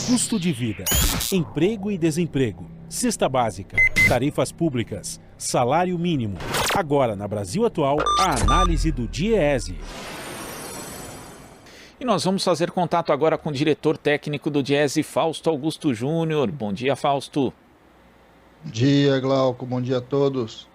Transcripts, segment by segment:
Custo de vida, emprego e desemprego, cesta básica, tarifas públicas, salário mínimo. Agora, na Brasil Atual, a análise do DIEESE. E nós vamos fazer contato agora com o diretor técnico do DIEESE, Fausto Augusto Júnior. Bom dia, Fausto. Bom dia, Glauco. Bom dia a todos.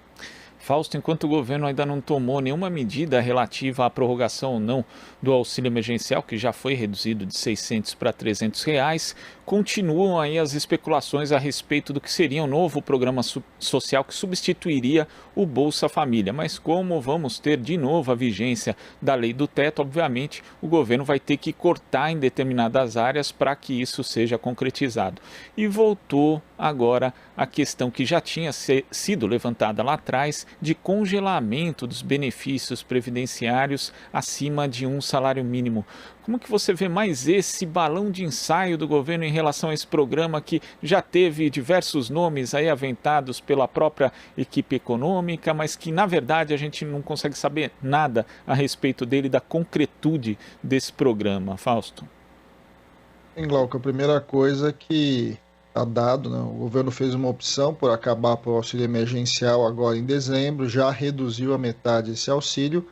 Fausto, enquanto o governo ainda não tomou nenhuma medida relativa à prorrogação ou não do auxílio emergencial, que já foi reduzido de R$600 para R$300, continuam aí as especulações a respeito do que seria um novo programa social que substituiria o Bolsa Família. Mas como vamos ter de novo a vigência da lei do teto, obviamente o governo vai ter que cortar em determinadas áreas para que isso seja concretizado. E voltou agora a questão que já tinha sido levantada lá atrás de congelamento dos benefícios previdenciários acima de um salário mínimo. Como que você vê mais esse balão de ensaio do governo em relação a esse programa que já teve diversos nomes aí aventados pela própria equipe econômica, mas que na verdade a gente não consegue saber nada a respeito dele, da concretude desse programa, Fausto? Glauco, a primeira coisa que está dado, né? O governo fez uma opção por acabar com o auxílio emergencial agora em dezembro, já reduziu a metade esse auxílio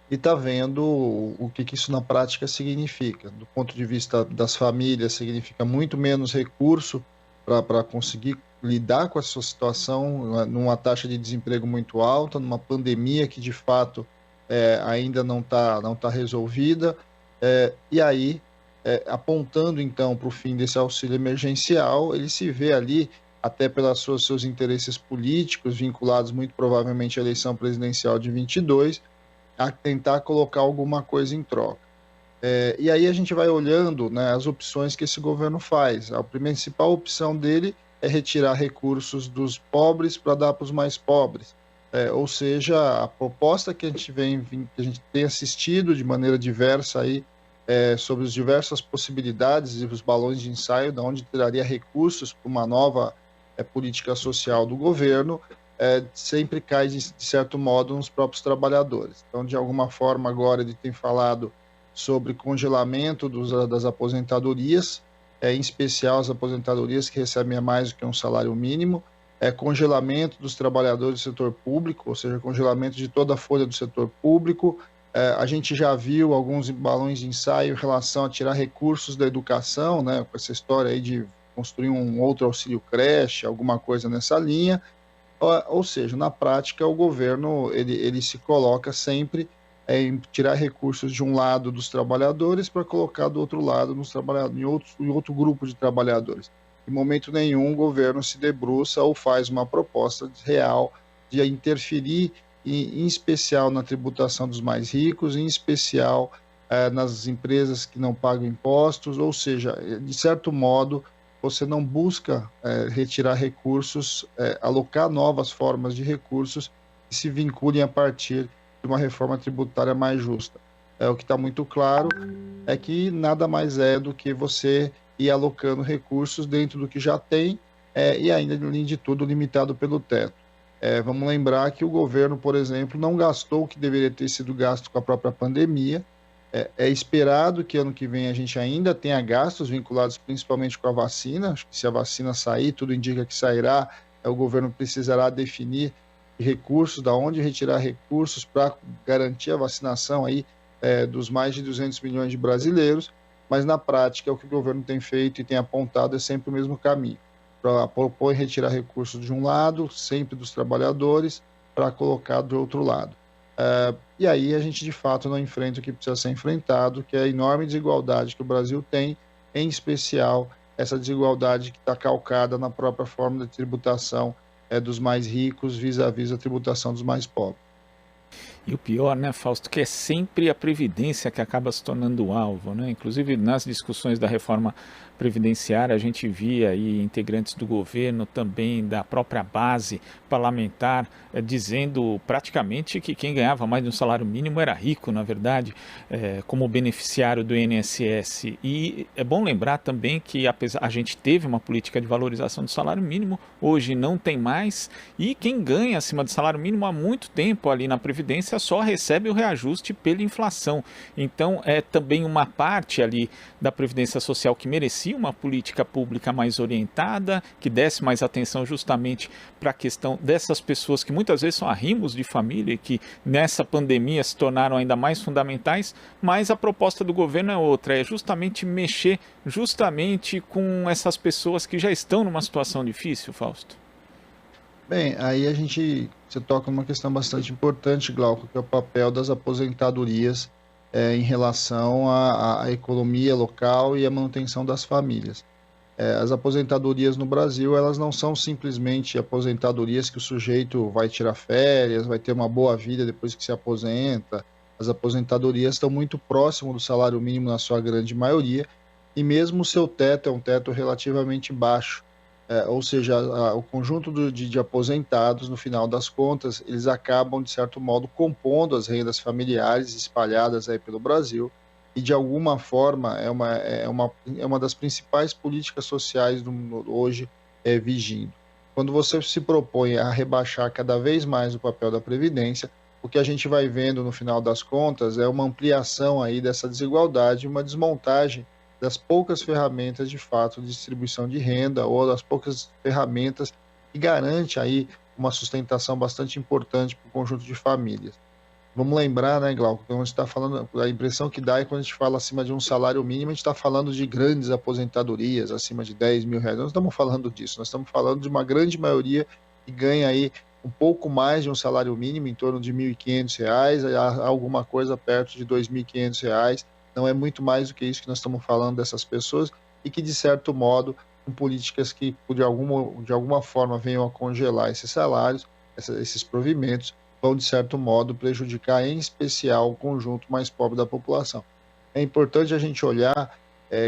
e está vendo o que isso na prática significa. Do ponto de vista das famílias, significa muito menos recurso para conseguir lidar com essa situação, numa taxa de desemprego muito alta, numa pandemia que de fato ainda não tá resolvida, e aí apontando então para o fim desse auxílio emergencial, ele se vê ali, até pelos seus interesses políticos, vinculados muito provavelmente à eleição presidencial de 22, a tentar colocar alguma coisa em troca. E aí a gente vai olhando, né, as opções que esse governo faz. A principal opção dele é retirar recursos dos pobres para dar para os mais pobres. Ou seja, a proposta que a gente tem assistido de maneira diversa aí, sobre as diversas possibilidades e os balões de ensaio, de onde tiraria recursos para uma nova política social do governo, sempre cai, de certo modo, nos próprios trabalhadores. Então, de alguma forma, agora ele tem falado sobre congelamento das aposentadorias, em especial as aposentadorias que recebem a mais do que um salário mínimo, congelamento dos trabalhadores do setor público, ou seja, congelamento de toda a folha do setor público. A gente já viu alguns balões de ensaio em relação a tirar recursos da educação, né, com essa história aí de construir um outro auxílio creche, alguma coisa nessa linha. Ou seja, na prática, o governo ele se coloca sempre em tirar recursos de um lado dos trabalhadores para colocar do outro lado em outro grupo de trabalhadores. Em momento nenhum, o governo se debruça ou faz uma proposta real de interferir, em especial na tributação dos mais ricos, em especial nas empresas que não pagam impostos, ou seja, de certo modo, você não busca retirar recursos, alocar novas formas de recursos que se vinculem a partir de uma reforma tributária mais justa. O que está muito claro é que nada mais é do que você ir alocando recursos dentro do que já tem e ainda, além de tudo, limitado pelo teto. Vamos lembrar que o governo, por exemplo, não gastou o que deveria ter sido gasto com a própria pandemia. É esperado que ano que vem a gente ainda tenha gastos vinculados principalmente com a vacina. Acho que se a vacina sair, tudo indica que sairá, o governo precisará definir recursos, da onde retirar recursos para garantir a vacinação aí, dos mais de 200 milhões de brasileiros, mas na prática o que o governo tem feito e tem apontado é sempre o mesmo caminho, para propor retirar recursos de um lado, sempre dos trabalhadores, para colocar do outro lado. E aí a gente de fato não enfrenta o que precisa ser enfrentado, que é a enorme desigualdade que o Brasil tem, em especial essa desigualdade que está calcada na própria forma de tributação dos mais ricos vis-à-vis a tributação dos mais pobres. E o pior, né, Fausto, que é sempre a Previdência que acaba se tornando o alvo, né? Inclusive nas discussões da reforma previdenciária a gente via aí integrantes do governo, também da própria base parlamentar, dizendo praticamente que quem ganhava mais de um salário mínimo era rico, na verdade, como beneficiário do INSS. E é bom lembrar também que a gente teve uma política de valorização do salário mínimo, hoje não tem mais, e quem ganha acima do salário mínimo há muito tempo ali na Previdência Previdência só recebe o reajuste pela inflação. Então, é também uma parte ali da Previdência Social que merecia uma política pública mais orientada, que desse mais atenção justamente para a questão dessas pessoas que muitas vezes são arrimos de família e que nessa pandemia se tornaram ainda mais fundamentais, mas a proposta do governo é outra, é justamente mexer justamente com essas pessoas que já estão numa situação difícil, Fausto. Bem, aí você toca numa questão bastante importante, Glauco, que é o papel das aposentadorias em relação à economia local e à manutenção das famílias. As aposentadorias no Brasil, elas não são simplesmente aposentadorias que o sujeito vai tirar férias, vai ter uma boa vida depois que se aposenta. As aposentadorias estão muito próximo do salário mínimo na sua grande maioria, e mesmo o seu teto é um teto relativamente baixo. Ou seja, o conjunto de aposentados, no final das contas, eles acabam, de certo modo, compondo as rendas familiares espalhadas aí pelo Brasil, e de alguma forma é uma das principais políticas sociais do mundo hoje vigindo. Quando você se propõe a rebaixar cada vez mais o papel da Previdência, o que a gente vai vendo, no final das contas, é uma ampliação aí dessa desigualdade, uma desmontagem das poucas ferramentas de fato de distribuição de renda ou das poucas ferramentas que garante aí uma sustentação bastante importante para o conjunto de famílias. Vamos lembrar, né, Glauco, que a gente está falando, a impressão que dá é quando a gente fala acima de um salário mínimo, a gente está falando de grandes aposentadorias, acima de 10 mil reais. Nós não estamos falando disso, nós estamos falando de uma grande maioria que ganha aí um pouco mais de um salário mínimo, em torno de R$ 1.500, alguma coisa perto de R$ 2.500. Não é muito mais do que isso que nós estamos falando dessas pessoas e que, de certo modo, com políticas que, de alguma forma, venham a congelar esses salários, esses provimentos, vão, de certo modo, prejudicar, em especial, o conjunto mais pobre da população. É importante a gente olhar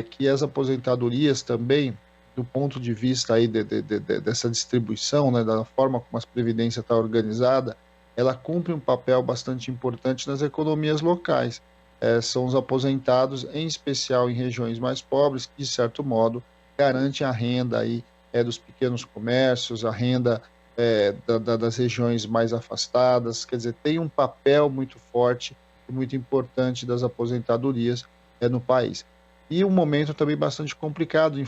que as aposentadorias também, do ponto de vista aí dessa distribuição, né, da forma como a Previdência está organizada, ela cumpre um papel bastante importante nas economias locais. São os aposentados, em especial em regiões mais pobres, que, de certo modo, garantem a renda aí, dos pequenos comércios, a renda das regiões mais afastadas. Quer dizer, tem um papel muito forte e muito importante das aposentadorias no país. E um momento também bastante complicado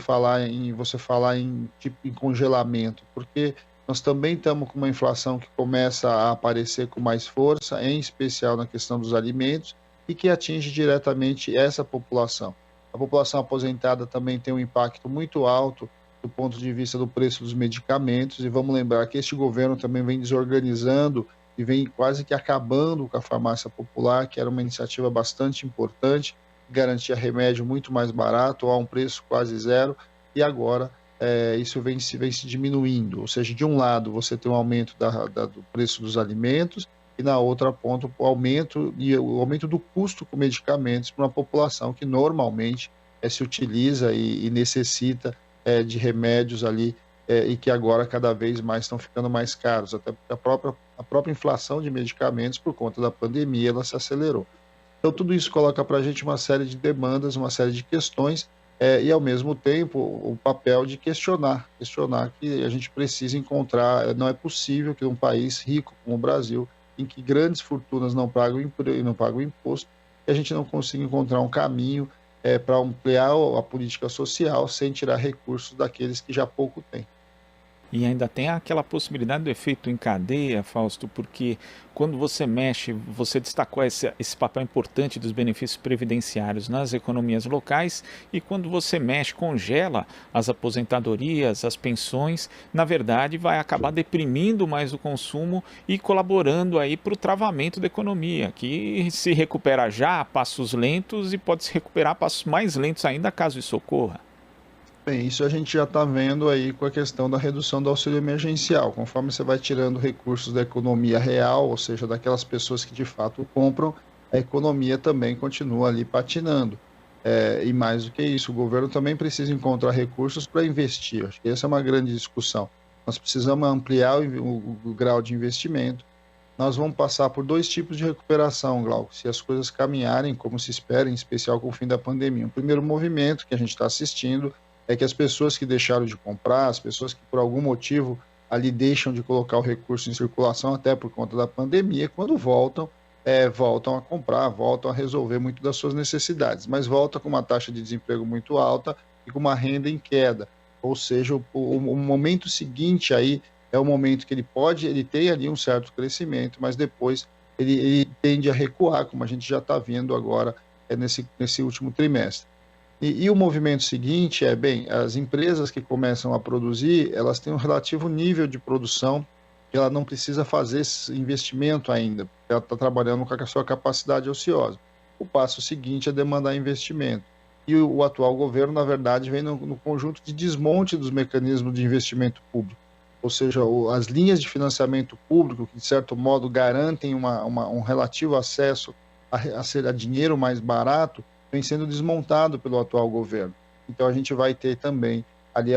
você falar em congelamento, porque nós também estamos com uma inflação que começa a aparecer com mais força, em especial na questão dos alimentos, e que atinge diretamente essa população. A população aposentada também tem um impacto muito alto do ponto de vista do preço dos medicamentos, e vamos lembrar que este governo também vem desorganizando e vem quase que acabando com a farmácia popular, que era uma iniciativa bastante importante, que garantia remédio muito mais barato, a um preço quase zero, e agora isso vem se diminuindo. Ou seja, de um lado você tem um aumento do preço dos alimentos, e na outra ponta o aumento do custo com medicamentos para uma população que normalmente se utiliza e necessita de remédios ali e que agora cada vez mais estão ficando mais caros, até porque a própria inflação de medicamentos por conta da pandemia ela se acelerou. Então tudo isso coloca para a gente uma série de demandas, uma série de questões e ao mesmo tempo o papel de questionar que a gente precisa encontrar, não é possível que um país rico como o Brasil, em que grandes fortunas não pagam imposto, e a gente não consiga encontrar um caminho para ampliar a política social sem tirar recursos daqueles que já pouco têm. E ainda tem aquela possibilidade do efeito em cadeia, Fausto, porque quando você mexe, você destacou esse papel importante dos benefícios previdenciários nas economias locais, e quando você mexe, congela as aposentadorias, as pensões, na verdade vai acabar deprimindo mais o consumo e colaborando aí para o travamento da economia, que se recupera já a passos lentos e pode se recuperar a passos mais lentos ainda caso isso ocorra. Bem, isso a gente já está vendo aí com a questão da redução do auxílio emergencial. Conforme você vai tirando recursos da economia real, ou seja, daquelas pessoas que de fato compram, a economia também continua ali patinando. E mais do que isso, o governo também precisa encontrar recursos para investir. Acho que essa é uma grande discussão. Nós precisamos ampliar o grau de investimento. Nós vamos passar por dois tipos de recuperação, Glauco, se as coisas caminharem como se espera, em especial com o fim da pandemia. O primeiro movimento que a gente está assistindo é que as pessoas que deixaram de comprar, as pessoas que por algum motivo ali deixam de colocar o recurso em circulação, até por conta da pandemia, quando voltam, voltam a comprar, voltam a resolver muito das suas necessidades, mas volta com uma taxa de desemprego muito alta e com uma renda em queda. Ou seja, o momento seguinte aí é o momento que ele tem ali um certo crescimento, mas depois ele tende a recuar, como a gente já está vendo agora nesse último trimestre. E o movimento seguinte as empresas que começam a produzir, elas têm um relativo nível de produção que ela não precisa fazer esse investimento ainda, porque ela está trabalhando com a sua capacidade ociosa. O passo seguinte é demandar investimento. E o atual governo, na verdade, vem no conjunto de desmonte dos mecanismos de investimento público. Ou seja, as linhas de financiamento público, que de certo modo garantem um relativo acesso a dinheiro mais barato, vem sendo desmontado pelo atual governo. Então a gente vai ter também ali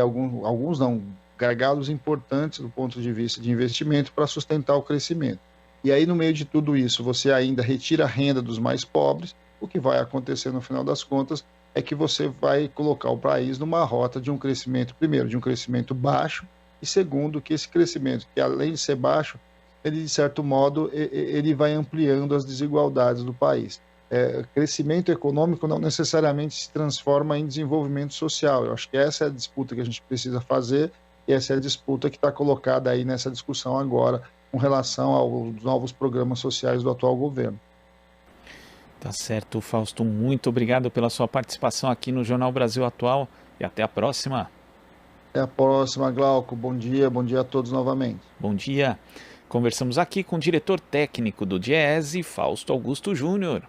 gargalos importantes do ponto de vista de investimento para sustentar o crescimento. E aí, no meio de tudo isso, você ainda retira a renda dos mais pobres. O que vai acontecer no final das contas é que você vai colocar o país numa rota de um crescimento, primeiro, de um crescimento baixo, e segundo, que esse crescimento, que além de ser baixo, ele, de certo modo, ele vai ampliando as desigualdades do país. Crescimento econômico não necessariamente se transforma em desenvolvimento social. Eu acho que essa é a disputa que a gente precisa fazer, e essa é a disputa que está colocada aí nessa discussão agora, com relação aos novos programas sociais do atual governo. Tá certo, Fausto. Muito obrigado pela sua participação aqui no Jornal Brasil Atual e até a próxima. Até a próxima, Glauco. Bom dia a todos novamente. Bom dia. Conversamos aqui com o diretor técnico do DIEESE, Fausto Augusto Júnior.